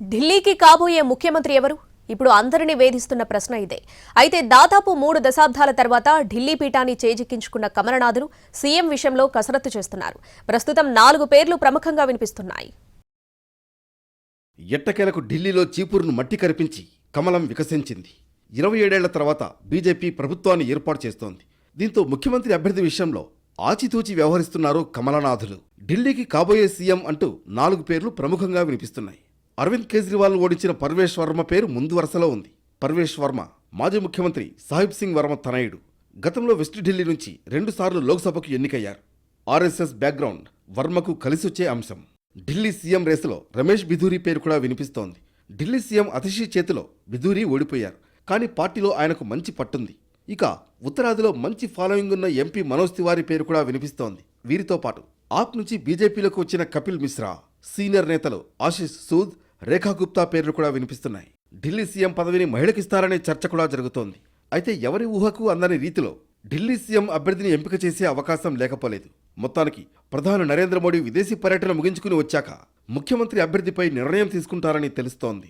ఢిల్లీకి కాబోయే ముఖ్యమంత్రి ఎవరు? ఇప్పుడు అందరినీ వేధిస్తున్న ప్రశ్న ఇదే. అయితే దాదాపు 3 దశాబ్దాల తర్వాత ఢిల్లీ పీఠాన్ని చేజిక్కించుకున్న కమలనాథులు సీఎం విషయంలో కసరత్తు చేస్తున్నారు. ప్రస్తుతం 4 పేర్లు ప్రముఖంగా వినిపిస్తున్నాయి. ఎట్టకేలకు ఢిల్లీలో చీపురును మట్టి కరిపించి కమలం వికసించింది. 27 ఏళ్ల తర్వాత బీజేపీ ప్రభుత్వాన్ని ఏర్పాటు చేస్తోంది. దీంతో ముఖ్యమంత్రి అభ్యర్థి విషయంలో ఆచితూచి వ్యవహరిస్తున్నారు కమలనాథులు. ఢిల్లీకి కాబోయే సీఎం అంటూ 4 పేర్లు ప్రముఖంగా వినిపిస్తున్నాయి. అరవింద్ కేజ్రీవాల్ను ఓడించిన పర్వేష్ వర్మ పేరు ముందు వరుసలో ఉంది. పర్వేష్ వర్మ మాజీ ముఖ్యమంత్రి సాహిబ్ సింగ్ వర్మ తనయుడు. గతంలో వెస్ట్ ఢిల్లీ నుంచి 2 సార్లు లోక్సభకు ఎన్నికయ్యారు. ఆర్ఎస్ఎస్ బ్యాక్గ్రౌండ్ వర్మకు కలిసొచ్చే అంశం. ఢిల్లీ సీఎం రేసులో రమేష్ బిధూరీ పేరు కూడా వినిపిస్తోంది. ఢిల్లీ సీఎం అతిషి చేతిలో బిధూరీ ఓడిపోయారు. కానీ పార్టీలో ఆయనకు మంచి పట్టుంది. ఇక ఉత్తరాదిలో మంచి ఫాలోయింగ్ ఉన్న ఎంపీ మనోజ్ తివారీ పేరు కూడా వినిపిస్తోంది. వీరితో పాటు ఆప్ నుంచి బీజేపీలోకి వచ్చిన కపిల్ మిశ్రా, సీనియర్ నేతలు ఆశిష్ సూద్, రేఖా గుప్తా పేర్లు కూడా వినిపిస్తున్నాయి. ఢిల్లీ సీఎం పదవిని మహిళకిస్తారనే చర్చ కూడా జరుగుతోంది. అయితే ఎవరి ఊహకు అందని రీతిలో ఢిల్లీ సీఎం అభ్యర్థిని ఎంపిక చేసే అవకాశం లేకపోలేదు. మొత్తానికి ప్రధాని నరేంద్ర మోడీ విదేశీ పర్యటన ముగించుకుని వచ్చాక ముఖ్యమంత్రి అభ్యర్థిపై నిర్ణయం తీసుకుంటారని తెలుస్తోంది.